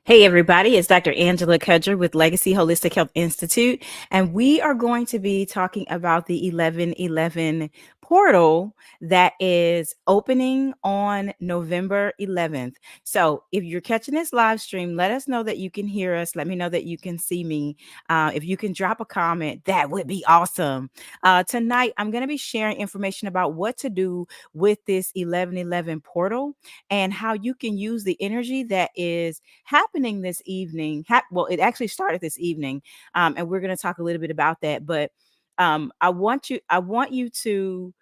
Hey, everybody, it's Dr. Angela Kudger with Legacy Holistic Health Institute, and we are going to be talking about the 1111 portal that is opening on November 11th. So, if you're catching this live stream, let us know that you can hear us. Let me know that you can see me. If you can drop a comment, that would be awesome. Tonight, I'm going to be sharing information about what to do with this 1111 portal and how you can use the energy that is happening this evening. Well, it actually started this evening, and we're going to talk a little bit about that. But I want you to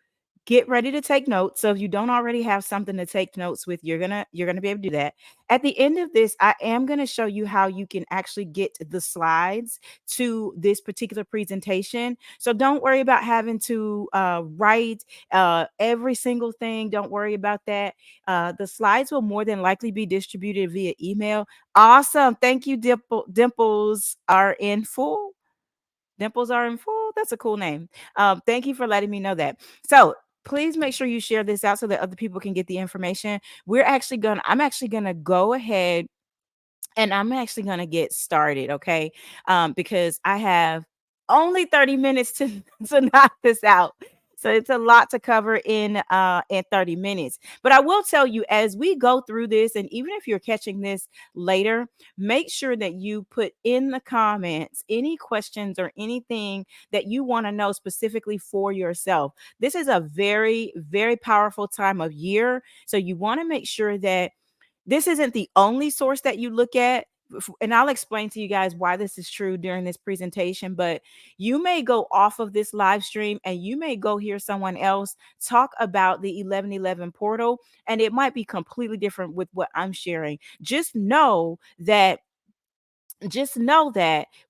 get ready to take notes. So if you don't already have something to take notes with, you're gonna be able to do that. At the end of this, I am going to show you how you can actually get the slides to this particular presentation. So don't worry about having to write every single thing. Don't worry about that. The slides will more than likely be distributed via email. Awesome. Thank you, Dimples are in full. Dimples are in full. That's a cool name. Thank you for letting me know that. So please make sure you share this out so that other people can get the information. I'm actually gonna go ahead and I'm actually going to get started, okay? Because I have only 30 minutes to to knock this out. So it's a lot to cover in 30 minutes. But I will tell you, as we go through this, and even if you're catching this later, make sure that you put in the comments any questions or anything that you want to know specifically for yourself. This is a very, very powerful time of year. So you want to make sure that this isn't the only source that you look at. And I'll explain to you guys why this is true during this presentation, but you may go off of this live stream and you may go hear someone else talk about the 1111 portal, and it might be completely different with what I'm sharing. Just know that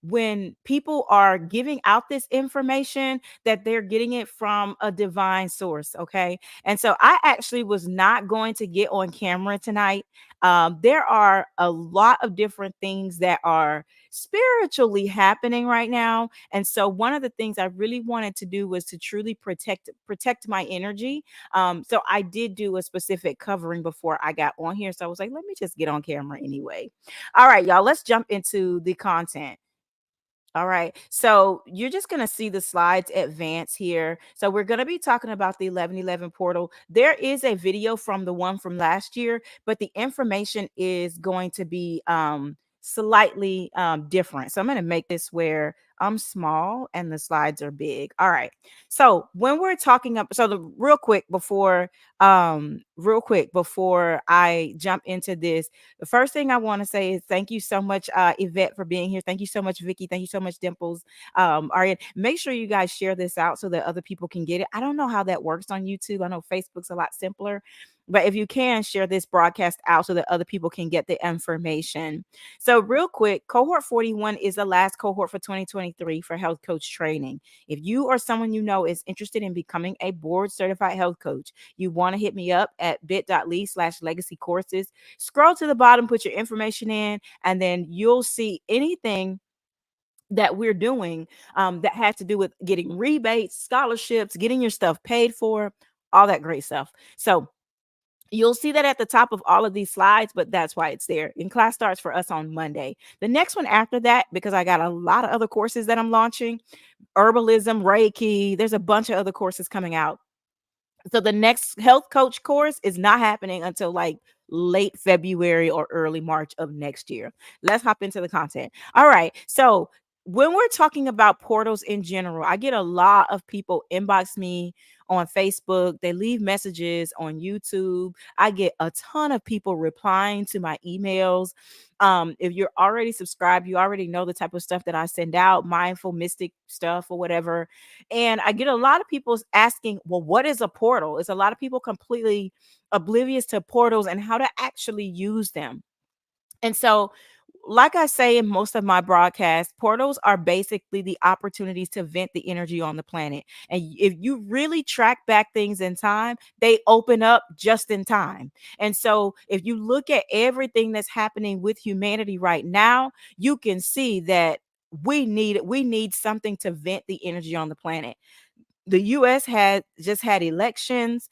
when people are giving out this information, that they're getting it from a divine source. Okay. And so I actually was not going to get on camera tonight. There are a lot of different things that are spiritually happening right now. And so one of the things I really wanted to do was to truly protect my energy. So I did do a specific covering before I got on here. So I was like, let me just get on camera anyway. All right, y'all, let's jump into the content. All right. So you're just going to see the slides advance here. So we're going to be talking about the 1111 portal. There is a video from the one from last year, but the information is going to be slightly different. So I'm going to make this where I'm small and the slides are big. All right. So when we're talking up, so the real quick before I jump into this, the first thing I want to say is thank you so much, Yvette, for being here. Thank you so much, Vicky. Thank you so much, Dimples. Ariane, make sure you guys share this out so that other people can get it. I don't know how that works on YouTube. I know Facebook's a lot simpler, but if you can share this broadcast out so that other people can get the information. So, real quick, cohort 41 is the last cohort for 2023 for health coach training. If you or someone you know is interested in becoming a board certified health coach, you want to hit me up at bit.ly/legacy courses. Scroll to the bottom, put your information in, and then you'll see anything that we're doing that has to do with getting rebates, scholarships, getting your stuff paid for, all that great stuff. So you'll see that at the top of all of these slides, but that's why it's there. And class starts for us on Monday. The next one after that, because I got a lot of other courses that I'm launching, herbalism, Reiki, there's a bunch of other courses coming out. So the next health coach course is not happening until like late February or early March of next year. Let's hop into the content. All right. So when we're talking about portals in general, I get a lot of people inbox me on Facebook. They leave messages on YouTube. I get a ton of people replying to my emails. If you're already subscribed, you already know the type of stuff that I send out, mindful, mystic stuff or whatever. And I get a lot of people asking, well, what is a portal? It's a lot of people completely oblivious to portals and how to actually use them. And so, like I say in most of my broadcasts, portals are basically the opportunities to vent the energy on the planet. And if you really track back things in time, they open up just in time. And so, if you look at everything that's happening with humanity right now, you can see that we need something to vent the energy on the planet. the US had just had elections.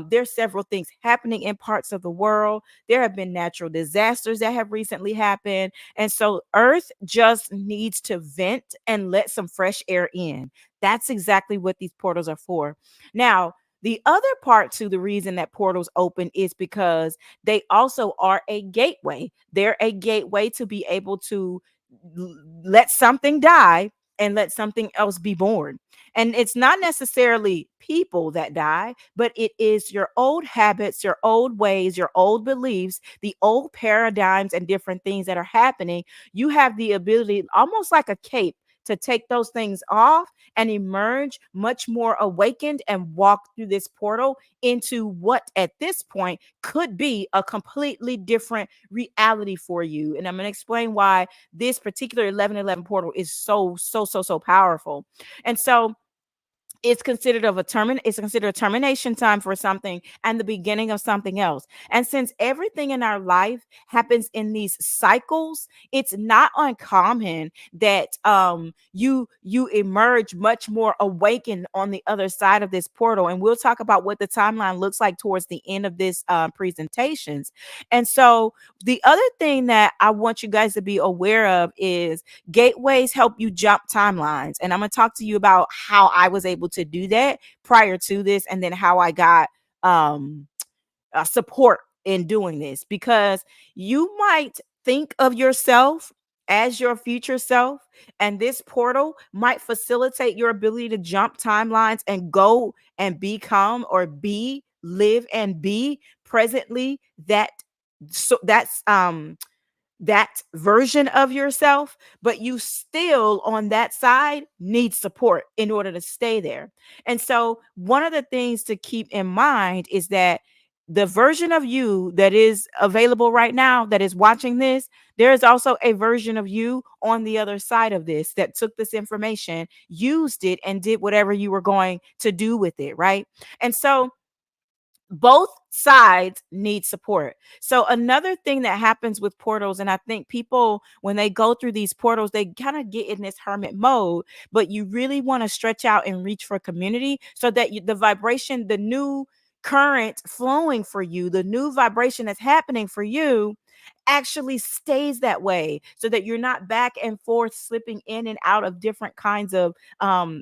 There's several things happening in parts of the world. There have been natural disasters that have recently happened. And so Earth just needs to vent and let some fresh air in. That's exactly what these portals are for. Now, the other part to the reason that portals open is because they also are a gateway. They're a gateway to be able to let something die and let something else be born. And it's not necessarily people that die, but it is your old habits, your old ways, your old beliefs, the old paradigms, and different things that are happening. You have the ability, almost like a cape, to take those things off and emerge much more awakened and walk through this portal into what at this point could be a completely different reality for you. And I'm going to explain why this particular 1111 portal is so powerful. And so it's considered a termination time for something and the beginning of something else. And since everything in our life happens in these cycles, it's not uncommon that you emerge much more awakened on the other side of this portal. And we'll talk about what the timeline looks like towards the end of this presentations. And so the other thing that I want you guys to be aware of is gateways help you jump timelines. And I'm going to talk to you about how I was able to do that prior to this, and then how I got um, support in doing this, because you might think of yourself as your future self, and this portal might facilitate your ability to jump timelines and go and become or be, live and be presently that version of yourself, but you still on that side need support in order to stay there. And so, one of the things to keep in mind is that the version of you that is available right now, that is watching this, there is also a version of you on the other side of this that took this information, used it, and did whatever you were going to do with it, right? And so, both sides need support. So another thing that happens with portals, and I think people when they go through these portals, they kind of get in this hermit mode, but you really want to stretch out and reach for community so that the vibration, the new current flowing for you, the new vibration that's happening for you actually stays that way, so that you're not back and forth slipping in and out of different kinds of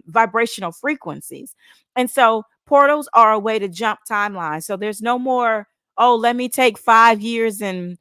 vibrational frequencies. And so portals are a way to jump timelines. So there's no more, oh, let me take 5 years and,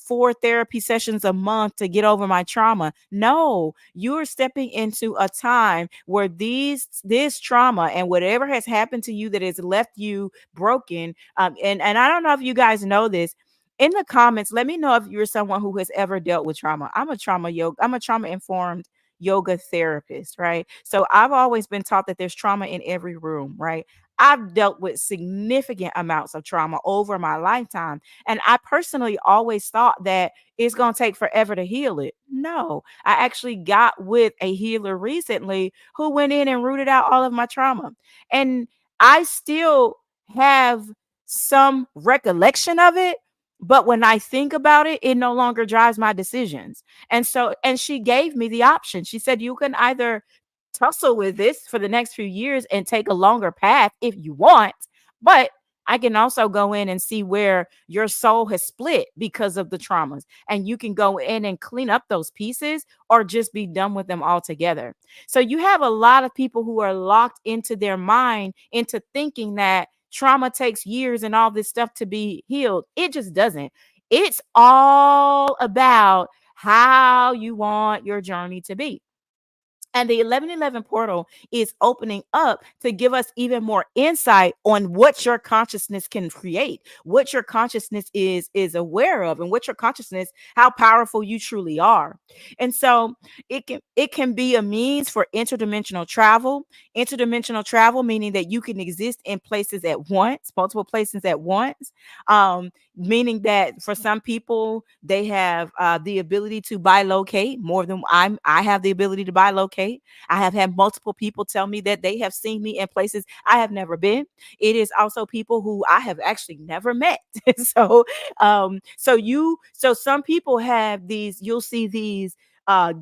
4 therapy sessions a month to get over my trauma. No, you're stepping into a time where this trauma and whatever has happened to you that has left you broken. And I don't know if you guys know this. In the comments, let me know if you're someone who has ever dealt with trauma. I'm a trauma informed yoga therapist, right? So I've always been taught that there's trauma in every room, right? I've dealt with significant amounts of trauma over my lifetime. And I personally always thought that it's going to take forever to heal it. No, I actually got with a healer recently who went in and rooted out all of my trauma. And I still have some recollection of it. But when I think about it, it no longer drives my decisions. And so, and she gave me the option. She said, you can either tussle with this for the next few years and take a longer path if you want, but I can also go in and see where your soul has split because of the traumas. And you can go in and clean up those pieces or just be done with them altogether. So you have a lot of people who are locked into their mind, into thinking that trauma takes years and all this stuff to be healed. It just doesn't. It's all about how you want your journey to be. And the 1111 portal is opening up to give us even more insight on what your consciousness can create, what your consciousness is aware of, and what your consciousness, how powerful you truly are. And so it can be a means for interdimensional travel. Interdimensional travel meaning that you can exist in places at once, multiple places at once. Meaning that for some people they have the ability to bilocate more than I have the ability to bilocate. I have had multiple people tell me that they have seen me in places I have never been. It is also people who I have actually never met. So some people have these, you'll see these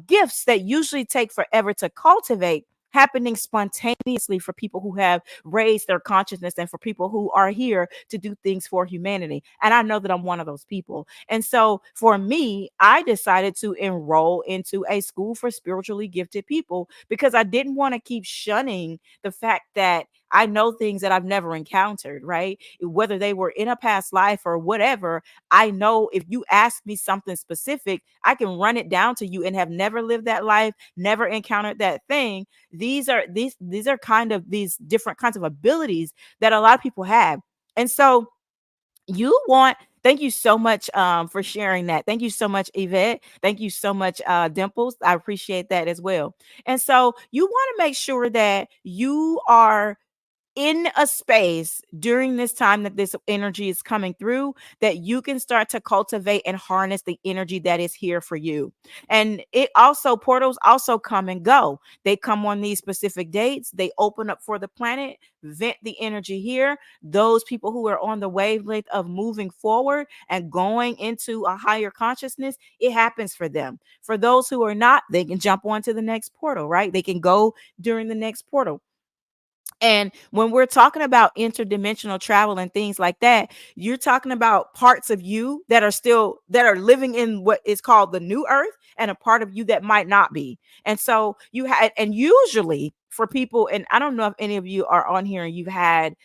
gifts that usually take forever to cultivate, happening spontaneously for people who have raised their consciousness and for people who are here to do things for humanity. And I know that I'm one of those people. And so for me, I decided to enroll into a school for spiritually gifted people because I didn't want to keep shunning the fact that I know things that I've never encountered, right? Whether they were in a past life or whatever, I know if you ask me something specific, I can run it down to you and have never lived that life, never encountered that thing. These are kind of these different kinds of abilities that a lot of people have. And so you want thank you so much for sharing that. Thank you so much, Yvette. Thank you so much, Dimples. I appreciate that as well. And so you want to make sure that you are in a space during this time that this energy is coming through, that you can start to cultivate and harness the energy that is here for you. And it also, portals also come and go. They come on these specific dates, they open up for the planet, vent the energy here. Those people who are on the wavelength of moving forward and going into a higher consciousness, it happens for them. For those who are not, they can jump onto the next portal, right? They can go during the next portal. And when we're talking about interdimensional travel and things like that, you're talking about parts of you that are still that are living in what is called the new earth, and a part of you that might not be. And so you had, and usually for people, and I don't know if any of you are on here and you've had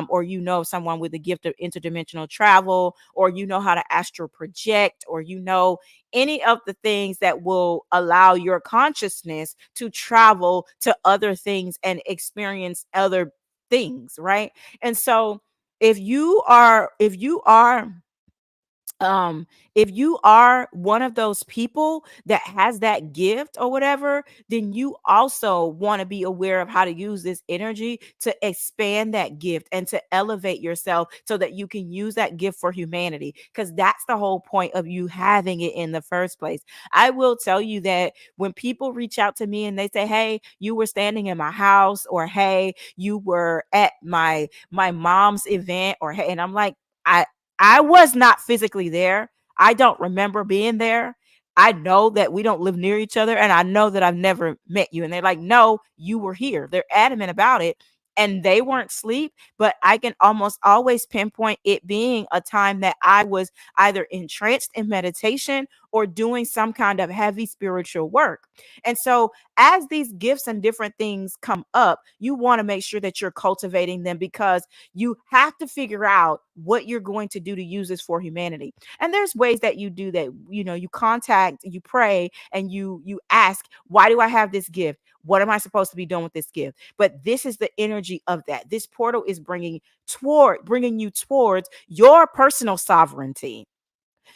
or you know someone with the gift of interdimensional travel, or you know how to astral project, or you know any of the things that will allow your consciousness to travel to other things and experience other things, right? And so um if you are one of those people that has that gift or whatever, then you also want to be aware of how to use this energy to expand that gift and to elevate yourself so that you can use that gift for humanity, because that's the whole point of you having it in the first place. I will tell you that when people reach out to me and they say, hey, you were standing in my house, or hey, you were at my mom's event, or hey, and I'm like, I was not physically there. I don't remember being there. I know that we don't live near each other, and I know that I've never met you. And they're like, no, you were here. They're adamant about it. And they weren't asleep, but I can almost always pinpoint it being a time that I was either entranced in meditation or doing some kind of heavy spiritual work. And so, as these gifts and different things come up, you want to make sure that you're cultivating them, because you have to figure out what you're going to do to use this for humanity. And there's ways that you do that. You know, you contact, you pray, and you ask, why do I have this gift? What am I supposed to be doing with this gift? But this is the energy of that. This portal is bringing you towards your personal sovereignty.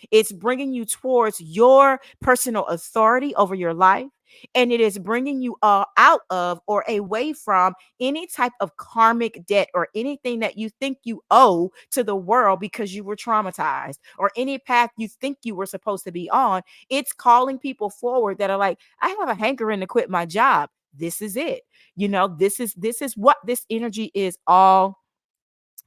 It's bringing you towards your personal authority over your life. And it is bringing you out of or away from any type of karmic debt or anything that you think you owe to the world because you were traumatized, or any path you think you were supposed to be on. It's calling people forward that are like, I have a hankering to quit my job. This is it. You know, this is what this energy is all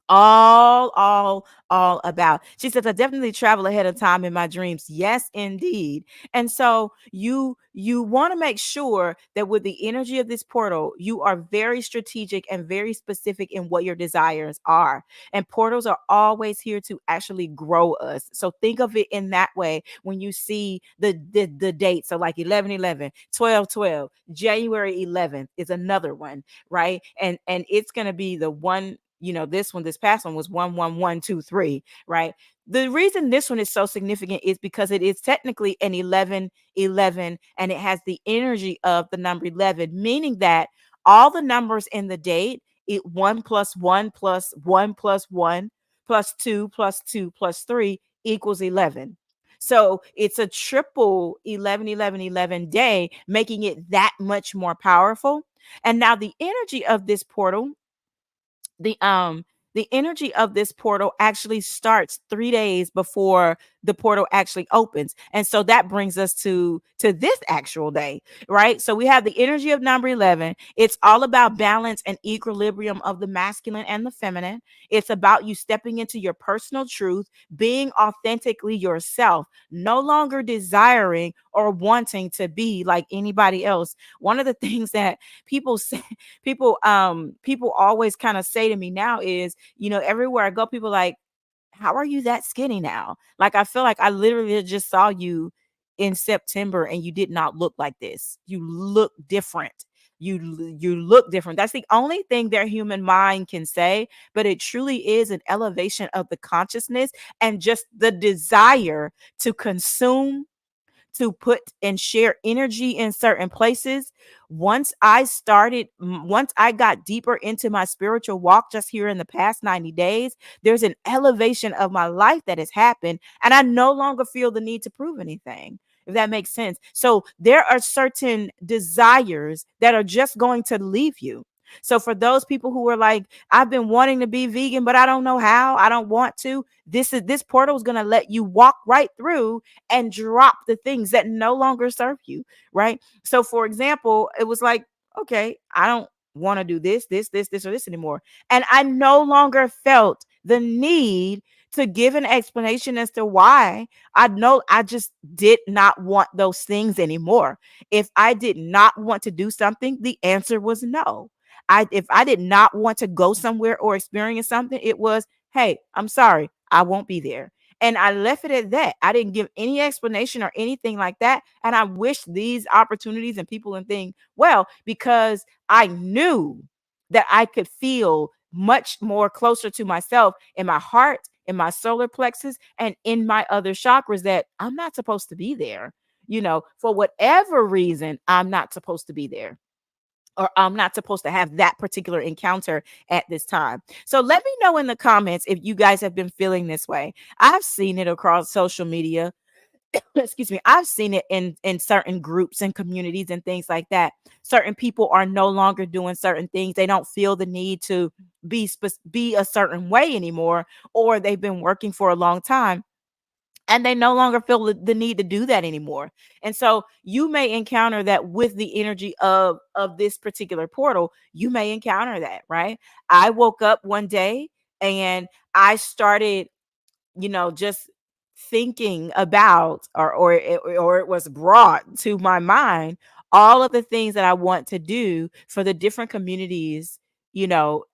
about. She says, I definitely travel ahead of time in my dreams. Yes, indeed. And so you want to make sure that with the energy of this portal, you are very strategic and very specific in what your desires are. And portals are always here to actually grow us. So think of it in that way when you see the dates. So like 11/11, 12/12, January 11th is another one, right? And it's going to be the one, you know, this past one was 11123, right? The reason this one is so significant is because it is technically an 11/11, and it has the energy of the number 11, meaning that all the numbers in the date, it 1 plus 1 plus 1 plus 1 plus 2 plus 2 plus 3 equals 11. So it's a triple 11/11/11 day, making it that much more powerful. And now the energy of this portal, the the energy of this portal actually starts 3 days before the portal actually opens. And so that brings us to this actual day, right? So we have the energy of number 11. It's all about balance and equilibrium of the masculine and the feminine. It's about you stepping into your personal truth, being authentically yourself, no longer desiring or wanting to be like anybody else. One of the things that people say, people always kind of say to me now is, everywhere I go, people like, how are you that skinny now? Like, I feel like I literally just saw you in September and you did not look like this. You look different. You look different. That's the only thing their human mind can say, but it truly is an elevation of the consciousness and just the desire to consume, to put and share energy in certain places. Once I got deeper into my spiritual walk just here in the past 90 days, there's an elevation of my life that has happened. And I no longer feel the need to prove anything, if that makes sense. So there are certain desires that are just going to leave you. So for those people who are like, I've been wanting to be vegan, but I don't know how, I don't want to. This portal is going to let you walk right through and drop the things that no longer serve you, right? So for example, it was like, okay, I don't want to do this or this anymore. And I no longer felt the need to give an explanation as to why. I know I just did not want those things anymore. If I did not want to do something, the answer was no. If I did not want to go somewhere or experience something, it was, hey, I'm sorry, I won't be there. And I left it at that. I didn't give any explanation or anything like that. And I wish these opportunities and people and things well, because I knew that I could feel much more closer to myself in my heart, in my solar plexus, and in my other chakras, that I'm not supposed to be there. For whatever reason, I'm not supposed to be there, or I'm not supposed to have that particular encounter at this time. So let me know in the comments if you guys have been feeling this way. I've seen it across social media. Excuse me. I've seen it in certain groups and communities and things like that. Certain people are no longer doing certain things. They don't feel the need to be a certain way anymore, or they've been working for a long time and they no longer feel the need to do that anymore. And so you may encounter that with the energy of this particular portal. You may encounter that, right? I woke up one day and I started, just thinking about, or it was brought to my mind, all of the things that I want to do for the different communities,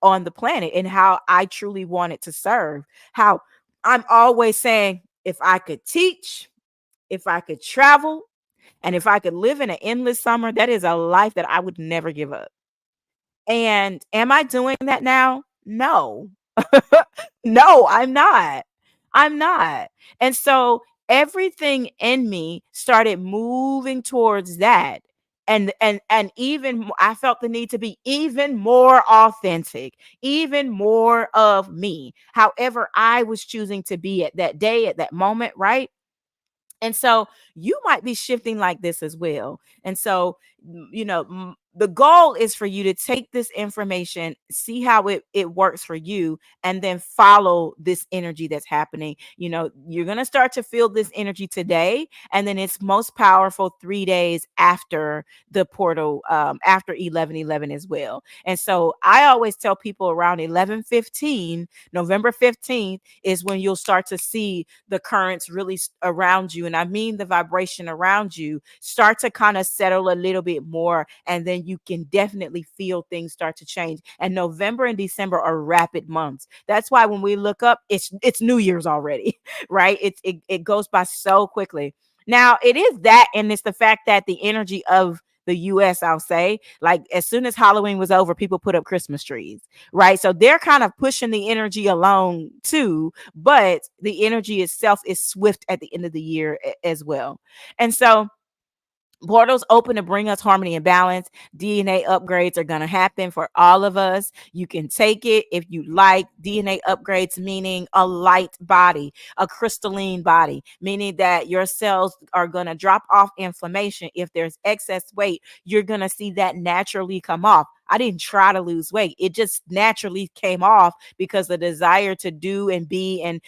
on the planet, and how I truly wanted to serve. How I'm always saying, if I could teach, if I could travel, and if I could live in an endless summer, that is a life that I would never give up. And am I doing that now? No. No, I'm not. I'm not. And so everything in me started moving towards that. And even I felt the need to be even more authentic, even more of me, however I was choosing to be at that day, at that moment, right? And so you might be shifting like this as well. And so, the goal is for you to take this information, see how it works for you, and then follow this energy that's happening. You're going to start to feel this energy today, and then it's most powerful 3 days after the portal, after 11:11 as well. And so I always tell people around 11:15, November 15th, is when you'll start to see the currents really around you. And I mean the vibration around you start to kind of settle a little bit more. And then you can definitely feel things start to change. And November and December are rapid months. That's why when we look up, it's New Year's already, right? It goes by so quickly. Now it is that, and it's the fact that the energy of the US, I'll say, like as soon as Halloween was over, people put up Christmas trees, right? So they're kind of pushing the energy along too, but the energy itself is swift at the end of the year as well. And so portals open to bring us harmony and balance. DNA upgrades are going to happen for all of us. You can take it if you like. DNA upgrades meaning a light body, a crystalline body, meaning that your cells are going to drop off inflammation. If there's excess weight, you're going to see that naturally come off. I didn't try to lose weight. It just naturally came off because the desire to do and be, and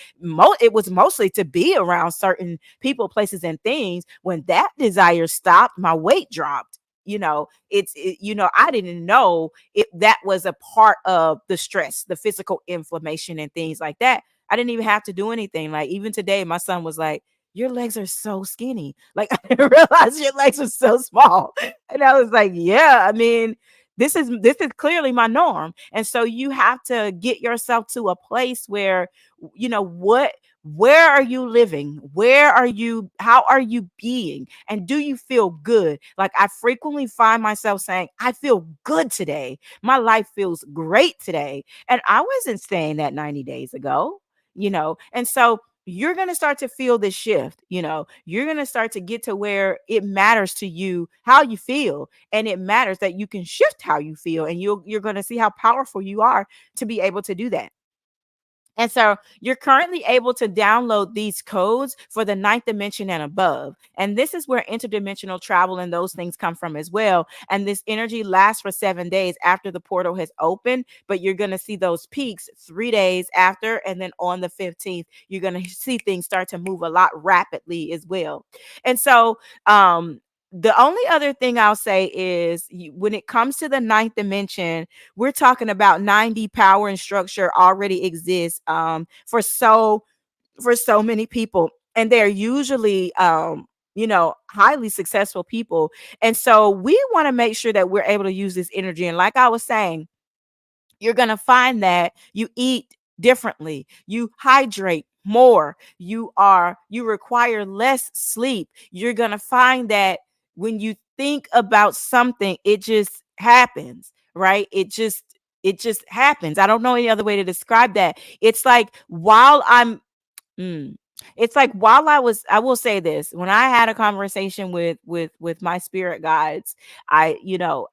it was mostly to be around certain people, places, and things. When that desire stopped, my weight dropped. I didn't know it that was a part of the stress, the physical inflammation and things like that. I didn't even have to do anything. Like, even today, my son was like, your legs are so skinny. Like, I didn't realize your legs are so small. And I was like, yeah, I mean, this is clearly my norm. And so you have to get yourself to a place where, where are you living? Where are you? How are you being? And do you feel good? Like, I frequently find myself saying, I feel good today. My life feels great today. And I wasn't saying that 90 days ago. And so you're going to start to feel this shift. You're going to start to get to where it matters to you how you feel, and it matters that you can shift how you feel, and you're going to see how powerful you are to be able to do that. And so you're currently able to download these codes for the ninth dimension and above. And this is where interdimensional travel and those things come from as well. And this energy lasts for 7 days after the portal has opened, but you're going to see those peaks 3 days after. And then on the 15th, you're going to see things start to move a lot rapidly as well. And so, the only other thing I'll say is, when it comes to the ninth dimension, we're talking about 90 power and structure already exists for so many people, and they're usually highly successful people. And so we want to make sure that we're able to use this energy. And like I was saying, you're going to find that you eat differently, you hydrate more, you require less sleep. You're going to find that when you think about something, it just happens, right? It just happens. I don't know any other way to describe that. It's like while I'm Mm. It's like while I will say this, when I had a conversation with my spirit guides, I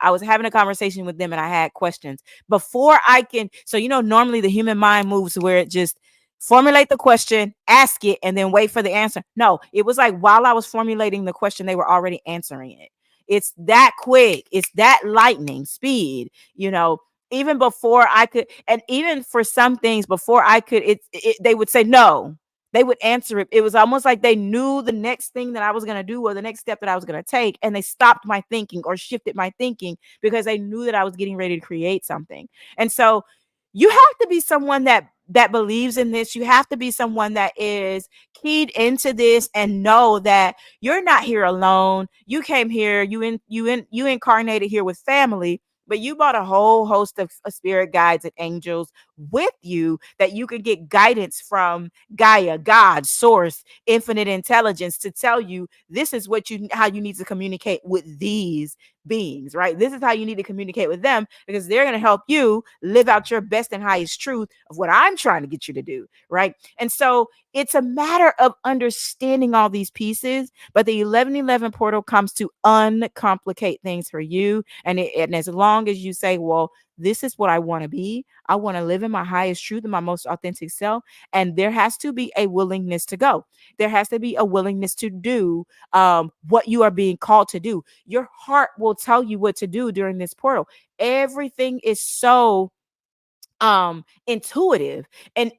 was having a conversation with them and I had questions before I can. So, normally the human mind moves where it just formulate the question, ask it, and then wait for the answer. No, it was like while I was formulating the question, they were already answering it. It's that quick. It's that lightning speed, even before I could, and even for some things before I could, they would say no. They would answer it. It was almost like they knew the next thing that I was going to do, or the next step that I was going to take. And they stopped my thinking or shifted my thinking because they knew that I was getting ready to create something. And so you have to be someone that believes in this. You have to be someone that is keyed into this and know that you're not here alone. You came here, you incarnated here with family, but you brought a whole host of spirit guides and angels with you that you can get guidance from Gaia, God, source, infinite intelligence, to tell you this is how you need to communicate with these beings, right? This is how you need to communicate with them, because they're going to help you live out your best and highest truth of what I'm trying to get you to do, right? And so it's a matter of understanding all these pieces, but the 1111 portal comes to uncomplicate things for you. And as long as you say, well, this is what I want to be. I want to live in my highest truth and my most authentic self. And there has to be a willingness to go. There has to be a willingness to do what you are being called to do. Your heart will tell you what to do during this portal. Everything is so intuitive, and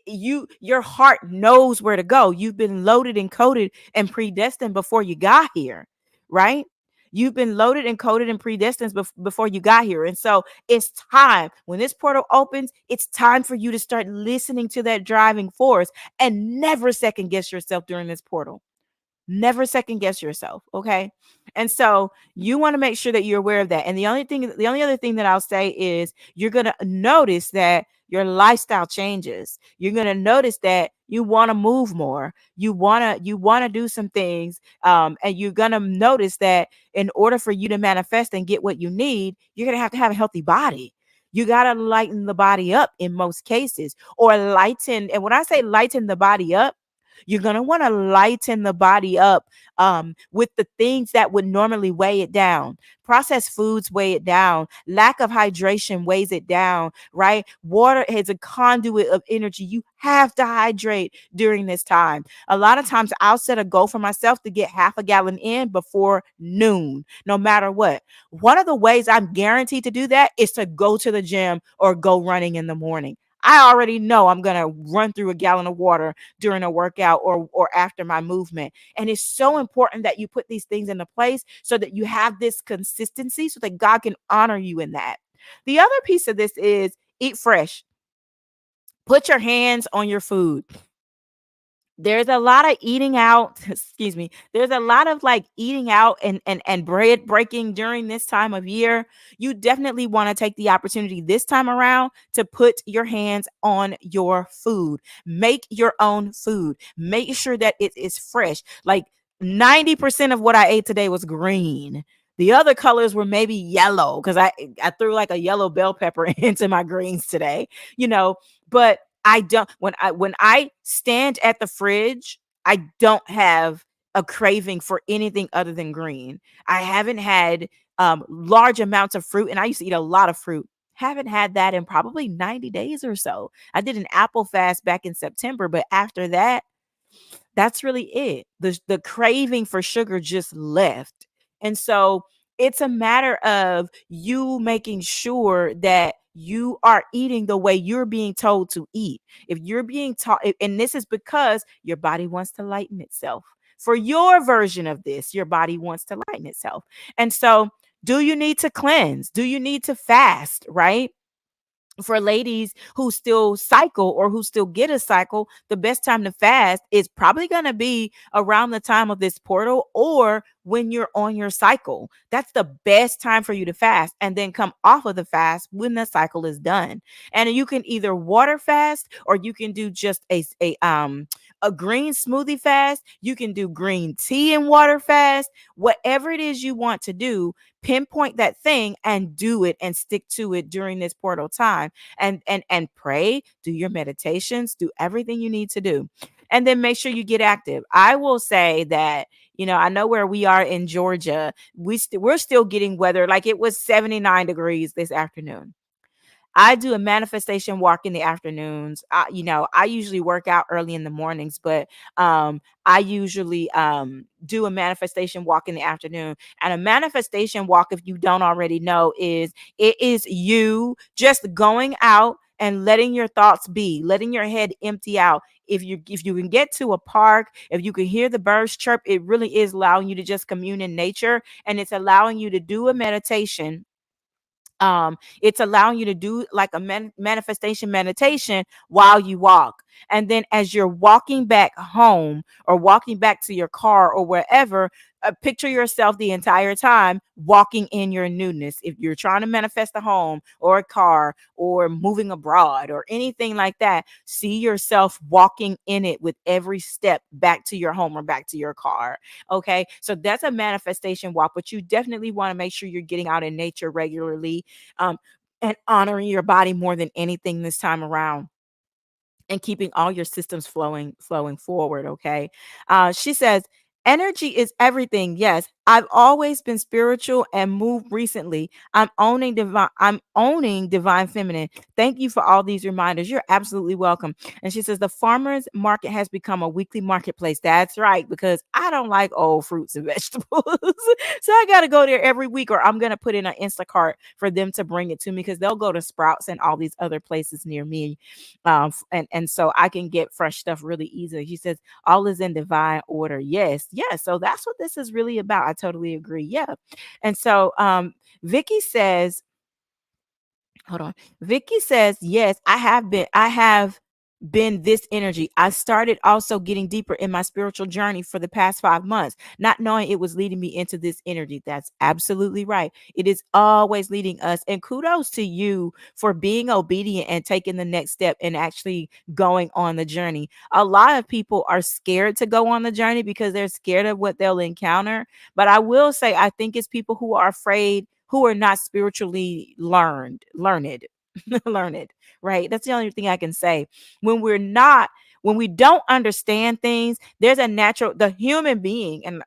your heart knows where to go. You've been loaded and coded and predestined before you got here, right? You've been loaded and coded and predestined before you got here. And so it's time, when this portal opens, it's time for you to start listening to that driving force, and never second guess yourself during this portal. Never second guess yourself. Okay. And so you want to make sure that you're aware of that. And the only other thing that I'll say is, you're going to notice that your lifestyle changes. You're going to notice that you want to move more. You want to do some things. And you're going to notice that in order for you to manifest and get what you need, you're going to have a healthy body. You got to lighten the body up in most cases, or lighten. And when I say lighten the body up, You're going to want to lighten the body up with the things that would normally weigh it down. Processed foods weigh it down. Lack of hydration weighs it down, right? Water is a conduit of energy. You have to hydrate during this time. A lot of times I'll set a goal for myself to get half a gallon in before noon, no matter what. One of the ways I'm guaranteed to do that is to go to the gym or go running in the morning. I already know I'm going to run through a gallon of water during a workout or after my movement. And it's so important that you put these things into place so that you have this consistency so that God can honor you in that. The other piece of this is eat fresh. Put your hands on your food. There's a lot of eating out, excuse me. There's a lot of like eating out and bread breaking during this time of year. You definitely want to take the opportunity this time around to put your hands on your food. Make your own food. Make sure that it is fresh. Like 90% of what I ate today was green. The other colors were maybe yellow because I threw like a yellow bell pepper into my greens today, you know, but I don't when I stand at the fridge, I don't have a craving for anything other than green. I haven't had large amounts of fruit, and I used to eat a lot of fruit. Haven't had that in probably 90 days or so. I did an apple fast back in September, but after that, that's really it. The craving for sugar just left. And so it's a matter of you making sure that you are eating the way you're being told to eat. If you're being taught, and this is because your body wants to lighten itself. For your version of this, your body wants to lighten itself. And so, do you need to cleanse? Do you need to fast, right? For ladies who still cycle or who still get a cycle, the best time to fast is probably going to be around the time of this portal or when you're on your cycle. That's the best time for you to fast and then come off of the fast when the cycle is done. And you can either water fast or you can do just a green smoothie fast. You can do green tea and water fast. Whatever it is you want to do, pinpoint that thing and do it and stick to it during this portal time and pray, do your meditations, do everything you need to do, and then make sure you get active. I will say that, I know where we are in Georgia, we're still getting weather like it was 79 degrees this afternoon. I do a manifestation walk in the afternoons. I usually work out early in the mornings, but I usually do a manifestation walk in the afternoon. And a manifestation walk, if you don't already know, it is you just going out and letting your thoughts be, letting your head empty out. If you can get to a park, if you can hear the birds chirp, it really is allowing you to just commune in nature, and it's allowing you to do a meditation. It's allowing you to do like a manifestation meditation while you walk, and then as you're walking back home or walking back to your car or wherever, picture yourself the entire time walking in your newness. If you're trying to manifest a home or a car or moving abroad or anything like that, see yourself walking in it with every step back to your home or back to your car. Okay, so that's a manifestation walk, but you definitely want to make sure you're getting out in nature regularly, um, and honoring your body more than anything this time around, and keeping all your systems flowing forward. Okay, she says energy is everything. Yes, I've always been spiritual and moved recently. I'm owning divine feminine. Thank you for all these reminders. You're absolutely welcome. And she says the farmers market has become a weekly marketplace. That's right, because I don't like old fruits and vegetables. So I got to go there every week, or I'm going to put in an Instacart for them to bring it to me, because they'll go to Sprouts and all these other places near me, and so I can get fresh stuff really easily. He says all is in divine order. Yes, yes. So that's what this is really about. I totally agree. Yeah. And so Vicky says, hold on. Vicky says, yes, I have been this energy. I started also getting deeper in my spiritual journey for the past 5 months, not knowing it was leading me into this energy. That's absolutely right. It is always leading us. And kudos to you for being obedient and taking the next step and actually going on the journey. A lot of people are scared to go on the journey because they're scared of what they'll encounter. But I will say, I think it's people who are afraid, who are not spiritually learned, right? That's the only thing I can say. When we're not, when we don't understand things, there's a natural, the human being, and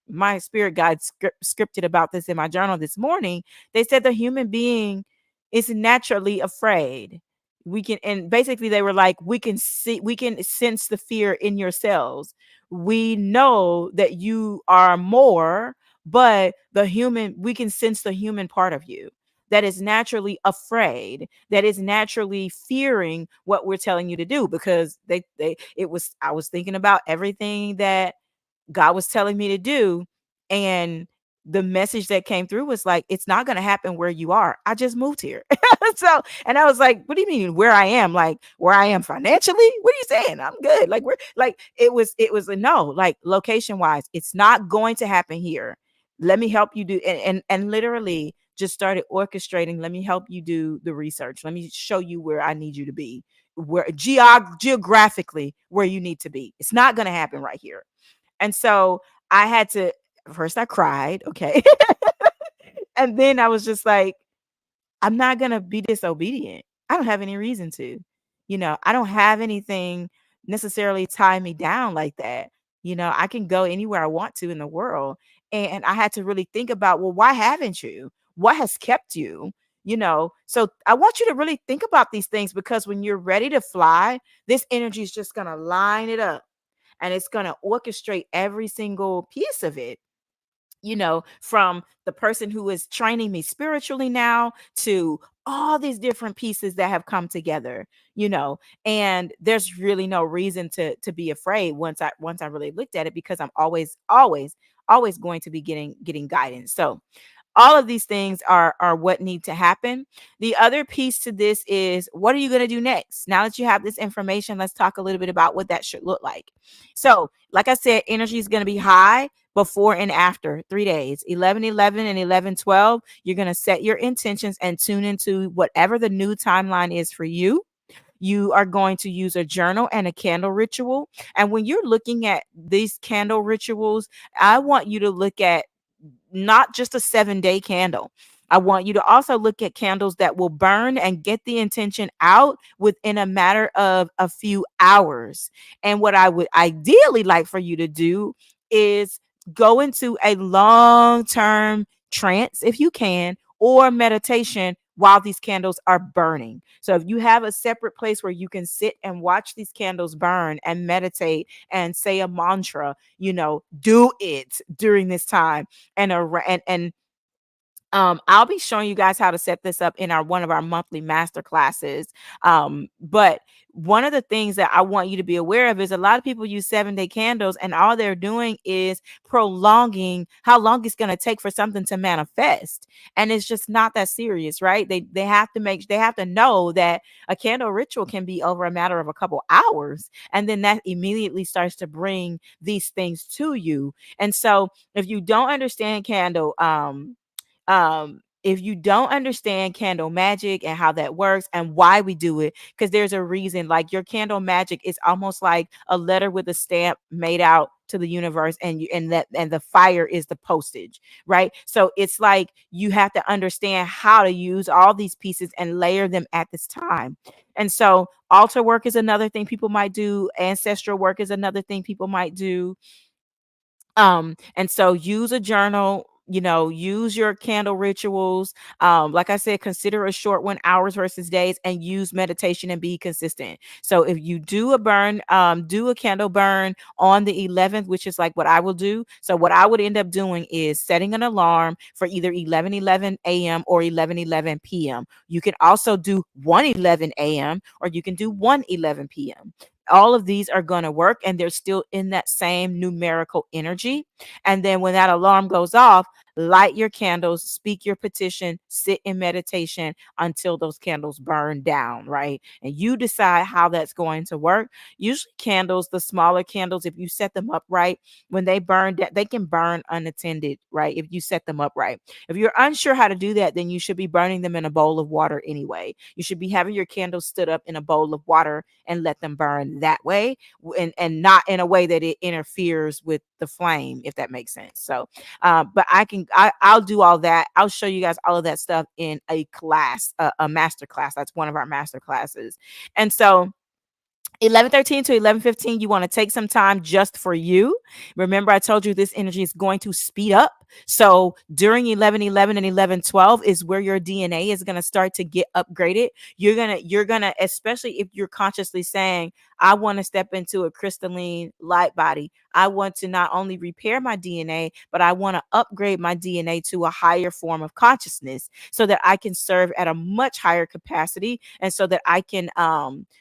my spirit guide scripted about this in my journal this morning. They said the human being is naturally afraid. We can, and basically they were like, we can see, we can sense the fear in yourselves. We know that you are more, but the human, we can sense the human part of you that is naturally afraid, that is naturally fearing what we're telling you to do, because they it was, I was thinking about everything that God was telling me to do. And the message that came through was like, it's not going to happen where you are. I just moved here. So, and I was like, what do you mean where I am? Like where I am financially? What are you saying? I'm good. Like, where, like, it was a no, like location wise, it's not going to happen here. Let me help you do. And literally just started orchestrating. Let me help you do the research. Let me show you where I need you to be, where geographically where you need to be. It's not going to happen right here. And so I had to, first I cried, okay. And then I was just like, I'm not going to be disobedient. I don't have any reason to. I don't have anything necessarily tie me down like that. I can go anywhere I want to in the world. And I had to really think about, well, why haven't you? What has kept you? So I want you to really think about these things, because when you're ready to fly, this energy is just going to line it up, and it's going to orchestrate every single piece of it, from the person who is training me spiritually now to all these different pieces that have come together, and there's really no reason to be afraid once I really looked at it, because I'm always going to be getting guidance. So all of these things are what need to happen. The other piece to this is, what are you going to do next? Now that you have this information, let's talk a little bit about what that should look like. So, like I said, energy is going to be high before and after 3 days, 11/11 and 11/12. You're going to set your intentions and tune into whatever the new timeline is for you. You are going to use a journal and a candle ritual. And when you're looking at these candle rituals, I want you to look at not just a 7-day candle. I want you to also look at candles that will burn and get the intention out within a matter of a few hours. And what I would ideally like for you to do is go into a long term trance, if you can, or meditation while these candles are burning. So if you have a separate place where you can sit and watch these candles burn and meditate and say a mantra, do it during this time. And I'll be showing you guys how to set this up in our one of our monthly master classes. But one of the things that I want you to be aware of is, a lot of people use 7-day candles, and all they're doing is prolonging how long it's going to take for something to manifest. And it's just not that serious, right? They have to know that a candle ritual can be over a matter of a couple hours, and then that immediately starts to bring these things to you. And so if you don't understand if you don't understand candle magic and how that works and why we do it, because there's a reason. Like, your candle magic is almost like a letter with a stamp made out to the universe, and the fire is the postage, right? So it's like you have to understand how to use all these pieces and layer them at this time. And so altar work is another thing people might do, ancestral work is another thing people might do. And so use a journal, use your candle rituals. Like I said, consider a short one, hours versus days, and use meditation and be consistent. So if you do a candle burn on the 11th, which is like what I will do. So what I would end up doing is setting an alarm for either 11:11 a.m. or 11:11 p.m. You can also do 1:11 a.m. or you can do 1:11 p.m. All of these are going to work, and they're still in that same numerical energy. And then when that alarm goes off, light your candles, speak your petition, sit in meditation until those candles burn down, right? And you decide how that's going to work. Usually candles, the smaller candles, if you set them up right, when they burn, they can burn unattended, right? If you set them up right. If you're unsure how to do that, then you should be burning them in a bowl of water anyway. You should be having your candles stood up in a bowl of water and let them burn that way, and not in a way that it interferes with the flame, if that makes sense. So but I'll do all that. I'll show you guys all of that stuff in a class, a master class. That's one of our master classes. And so 11:13 to 11:15, you want to take some time just for you. Remember, I told you this energy is going to speed up. So during 11:11 and 11:12 is where your DNA is going to start to get upgraded. You're going to, especially if you're consciously saying, I want to step into a crystalline light body. I want to not only repair my DNA, but I want to upgrade my DNA to a higher form of consciousness so that I can serve at a much higher capacity, and so that I can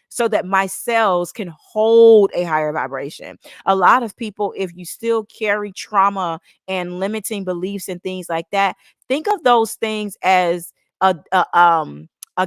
so that my cells can hold a higher vibration. A lot of people, if you still carry trauma and limiting beliefs and things like that, think of those things as a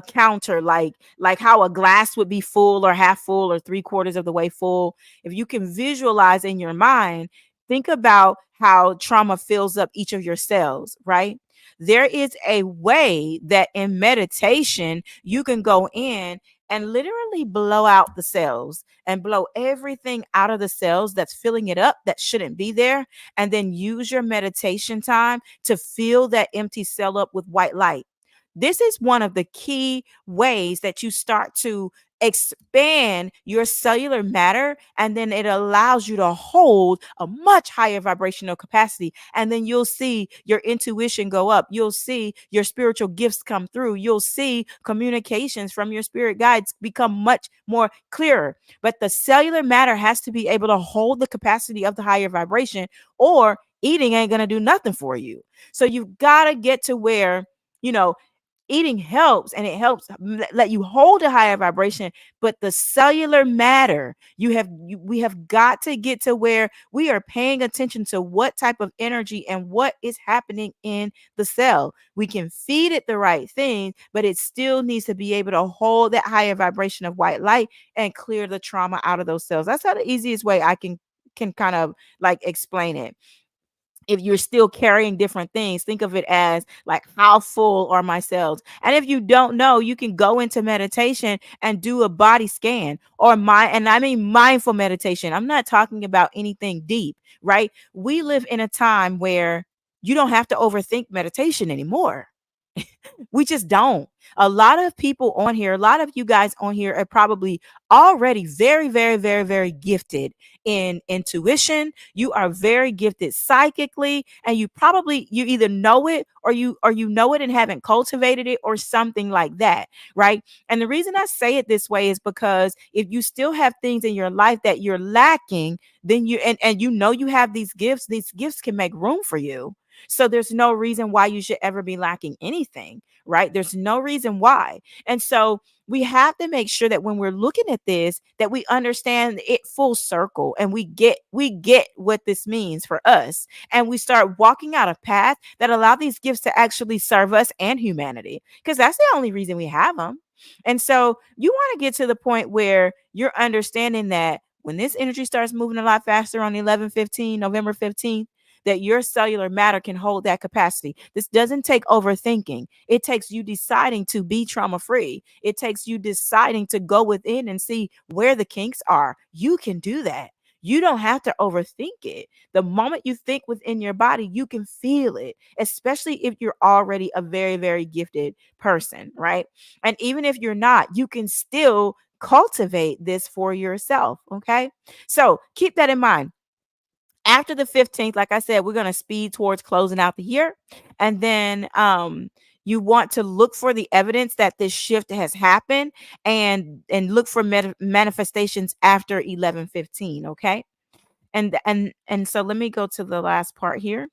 counter, like how a glass would be full or half full or three quarters of the way full. If you can visualize in your mind, think about how trauma fills up each of your cells, right? There is a way that in meditation you can go in and literally blow out the cells and blow everything out of the cells that's filling it up that shouldn't be there. And then use your meditation time to fill that empty cell up with white light. This is one of the key ways that you start to expand your cellular matter, and then it allows you to hold a much higher vibrational capacity. And then you'll see your intuition go up, you'll see your spiritual gifts come through, you'll see communications from your spirit guides become much more clearer. But the cellular matter has to be able to hold the capacity of the higher vibration, or eating ain't going to do nothing for you. So you've got to get to where, you know, eating helps, and it helps let you hold a higher vibration. But the cellular matter, we have got to get to where we are paying attention to what type of energy and what is happening in the cell. We can feed it the right thing, but it still needs to be able to hold that higher vibration of white light and clear the trauma out of those cells. That's how the easiest way I can kind of like explain it. If you're still carrying different things, think of it as like, how full are my cells? And if you don't know, you can go into meditation and do a body scan, or and I mean mindful meditation. I'm not talking about anything deep, right? We live in a time where you don't have to overthink meditation anymore. We just don't. A lot of people on here, a lot of you guys on here are probably already very, very, very, very gifted in intuition. You are very gifted psychically, and you either know it, or you know it and haven't cultivated it, or something like that, right? And the reason I say it this way is because if you still have things in your life that you're lacking, then and you know you have these gifts can make room for you. So there's no reason why you should ever be lacking anything, right? There's no reason why. And so we have to make sure that when we're looking at this, that we understand it full circle, and we get what this means for us, and we start walking out a path that allow these gifts to actually serve us and humanity, because that's the only reason we have them. And so you want to get to the point where you're understanding that when this energy starts moving a lot faster on 11/15, November 15th, that your cellular matter can hold that capacity. This doesn't take overthinking. It takes you deciding to be trauma free. It takes you deciding to go within and see where the kinks are. You can do that. You don't have to overthink it. The moment you think within your body, you can feel it, especially if you're already a very, very gifted person, right? And even if you're not, you can still cultivate this for yourself. Okay. So keep that in mind. After the 15th, like I said, we're going to speed towards closing out the year. And then you want to look for the evidence that this shift has happened, and look for manifestations after 11:15, okay? And so let me go to the last part here.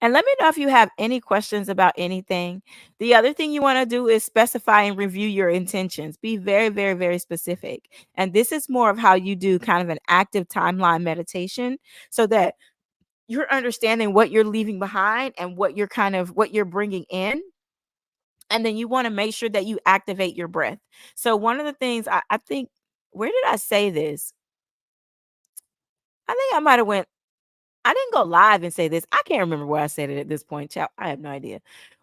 And let me know if you have any questions about anything. The other thing you want to do is specify and review your intentions. Be very, very, very specific. And this is more of how you do kind of an active timeline meditation, so that you're understanding what you're leaving behind and what you're bringing in. And then you want to make sure that you activate your breath. So one of the things I think, where did I say this? I think I might have went I didn't go live and say this. I can't remember where I said it at this point, child. I have no idea.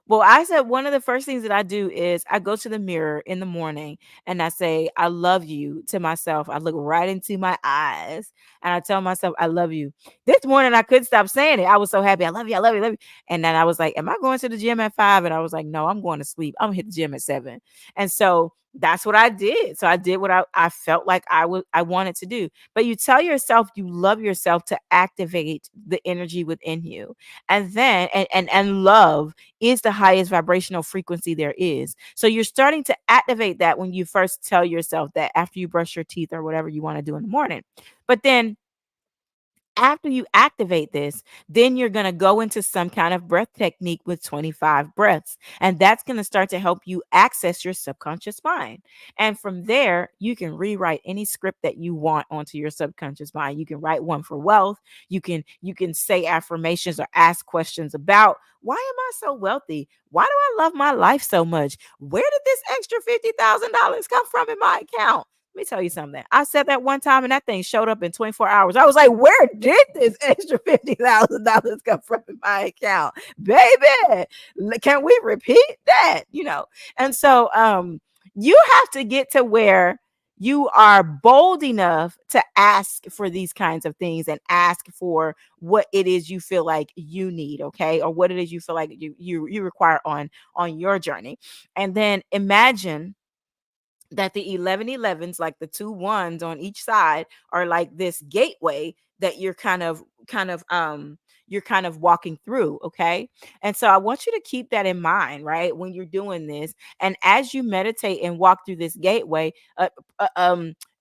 Well, I said one of the first things that I do is I go to the mirror in the morning and I say, I love you to myself. I look right into my eyes and I tell myself, I love you. This morning, I couldn't stop saying it. I was so happy. I love you. I love you. I love you. And then I was like, am I going to the gym at 5? And I was like, no, I'm going to sleep. I'm going to hit the gym at 7. And so That's what I did. So I did what I felt like I wanted to do. But you tell yourself you love yourself to activate the energy within you. And then and love is the highest vibrational frequency there is. So you're starting to activate that when you first tell yourself that after you brush your teeth or whatever you want to do in the morning. But then after you activate this, then you're going to go into some kind of breath technique with 25 breaths. And that's going to start to help you access your subconscious mind. And from there, you can rewrite any script that you want onto your subconscious mind. You can write one for wealth. You can say affirmations or ask questions about why am I so wealthy? Why do I love my life so much? Where did this extra $50,000 come from in my account? Let me tell you something. I said that one time and that thing showed up in 24 hours. I was like, where did this extra $50,000 come from in my account? Baby, can we repeat that? And so you have to get to where you are bold enough to ask for these kinds of things and ask for what it is you feel like you need, okay? Or what it is you feel like you require on your journey. And then imagine that the 11 11s, like the two ones on each side, are like this gateway that you're kind of walking through, okay? And so I want you to keep that in mind, right, when you're doing this. And as you meditate and walk through this gateway,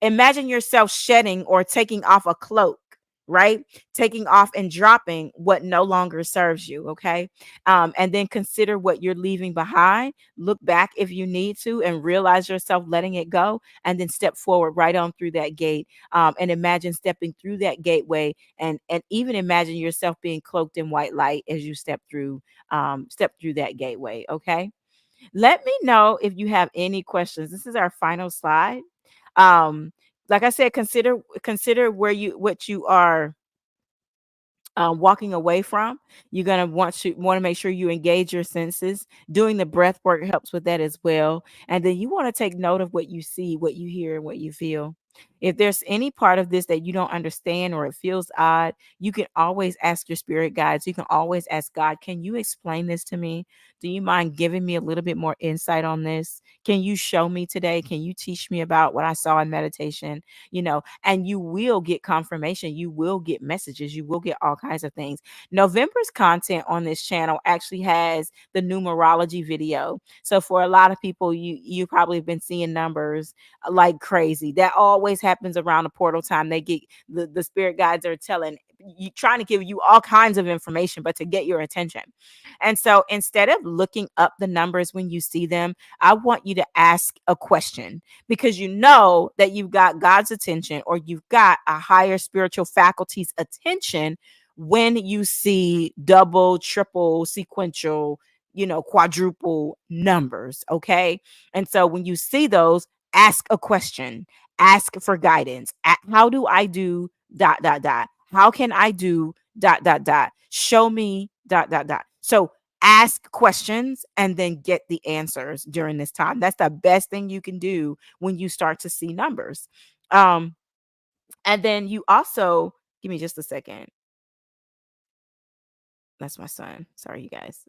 imagine yourself shedding or taking off a cloak, right? Taking off and dropping what no longer serves you, okay? And then consider what you're leaving behind. Look back if you need to and realize yourself letting it go, and then step forward right on through that gate. And imagine stepping through that gateway, and even imagine yourself being cloaked in white light as you step through that gateway. Okay. Let me know if you have any questions. This is our final slide. Um, like I said, consider what you are walking away from. You're gonna want to make sure you engage your senses. Doing the breath work helps with that as well. And then you want to take note of what you see, what you hear, and what you feel. If there's any part of this that you don't understand or it feels odd, you can always ask your spirit guides. You can always ask God, can you explain this to me? Do you mind giving me a little bit more insight on this? Can you show me today? Can you teach me about what I saw in meditation? And you will get confirmation. You will get messages. You will get all kinds of things. November's content on this channel actually has the numerology video. So for a lot of people, you probably have been seeing numbers like crazy. That always happens around the portal time. They get the spirit guides are telling you, trying to give you all kinds of information, but to get your attention. And so instead of looking up the numbers when you see them, I want you to ask a question, because you know that you've got God's attention, or you've got a higher spiritual faculty's attention when you see double, triple, sequential, quadruple numbers. Okay. And so when you see those, ask a question, ask for guidance. How do I do dot, dot, dot? How can I do dot, dot, dot? Show me dot, dot, dot. So ask questions and then get the answers during this time. That's the best thing you can do when you start to see numbers. Um, and then you also, give me just a second. That's my son. Sorry, you guys.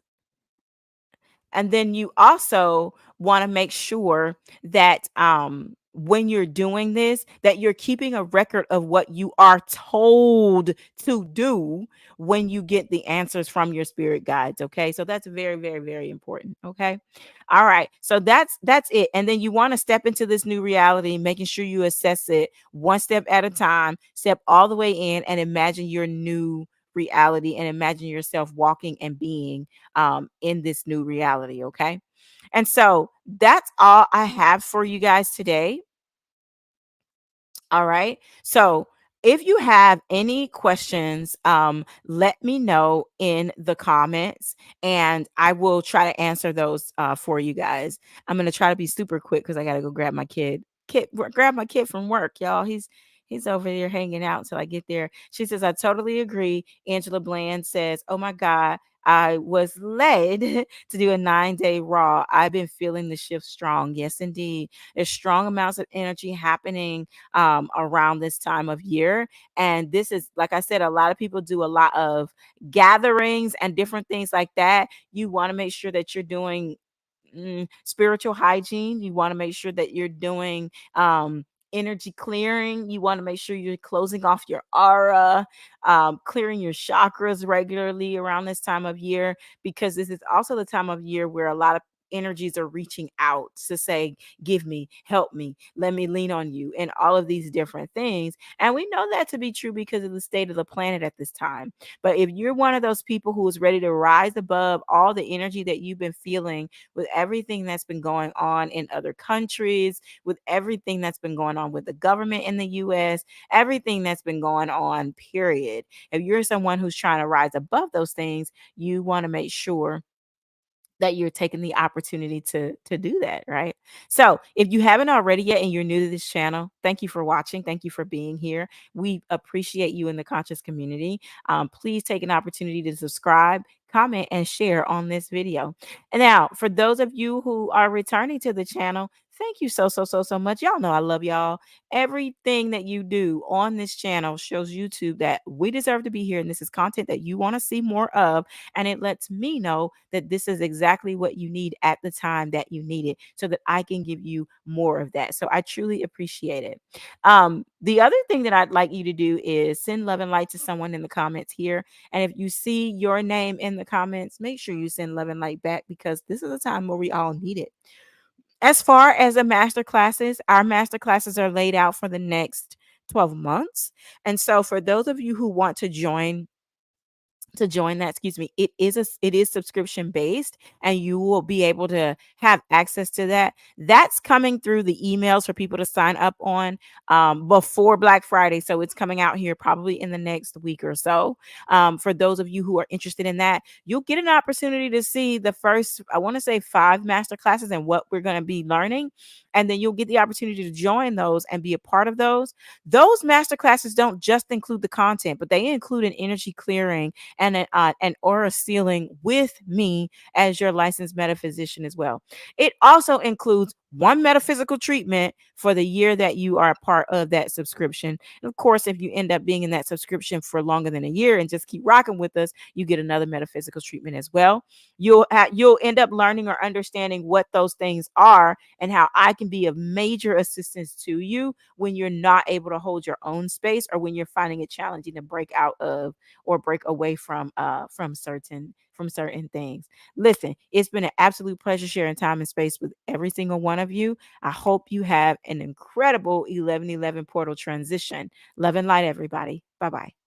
And then you also want to make sure that when you're doing this, that you're keeping a record of what you are told to do when you get the answers from your spirit guides. Okay. So that's very, very, very important. Okay. All right. So that's it. And then you want to step into this new reality, making sure you assess it one step at a time, step all the way in and imagine your new reality, and imagine yourself walking and being in this new reality. Okay. And so that's all I have for you guys today. All right. So if you have any questions, let me know in the comments and I will try to answer those for you guys. I'm going to try to be super quick because I got to go grab my grab my kid from work, y'all. He's over there hanging out till I get there. She says, I totally agree. Angela Bland says, oh my God, I was led to do a 9-day raw. I've been feeling the shift strong. Yes, indeed. There's strong amounts of energy happening around this time of year. And this is, like I said, a lot of people do a lot of gatherings and different things like that. You want to make sure that you're doing spiritual hygiene. You want to make sure that you're doing energy clearing. You want to make sure you're closing off your aura, clearing your chakras regularly around this time of year, because this is also the time of year where a lot of energies are reaching out to say, give me, help me, let me lean on you, and all of these different things. And we know that to be true because of the state of the planet at this time. But if you're one of those people who is ready to rise above all the energy that you've been feeling with everything that's been going on in other countries, with everything that's been going on with the government in the US, everything that's been going on, period. If you're someone who's trying to rise above those things, you want to make sure that you're taking the opportunity to do that, right? So, if you haven't already yet and you're new to this channel, thank you for watching. Thank you for being here. We appreciate you in the conscious community. Please take an opportunity to subscribe, comment, and share on this video. And now, for those of you who are returning to the channel, thank you so much. Y'all know I love y'all. Everything that you do on this channel shows YouTube that we deserve to be here, and this is content that you want to see more of, and it lets me know that this is exactly what you need at the time that you need it, so that I can give you more of that. So I truly appreciate it. The other thing that I'd like you to do is send love and light to someone in the comments here. And if you see your name in the comments, make sure you send love and light back, because this is a time where we all need it. As far as the master classes, our master classes are laid out for the next 12 months. And so for those of you who want to join that, excuse me, it is subscription based, and you will be able to have access to that. That's coming through the emails for people to sign up on before Black Friday, so it's coming out here probably in the next week or so. For those of you who are interested in that, you'll get an opportunity to see the first, I want to say, 5 master classes and what we're going to be learning, and then you'll get the opportunity to join those and be a part of those master classes. Don't just include the content, but they include an energy clearing and an aura sealing with me as your licensed metaphysician as well. It also includes one metaphysical treatment for the year that you are a part of that subscription. And of course, if you end up being in that subscription for longer than a year and just keep rocking with us, you get another metaphysical treatment as well. You'll end up learning or understanding what those things are and how I can be of major assistance to you when you're not able to hold your own space, or when you're finding it challenging to break out of or break away from certain things. Listen, it's been an absolute pleasure sharing time and space with every single one of you. I hope you have an incredible 1111 portal transition. Love and light, everybody. Bye bye.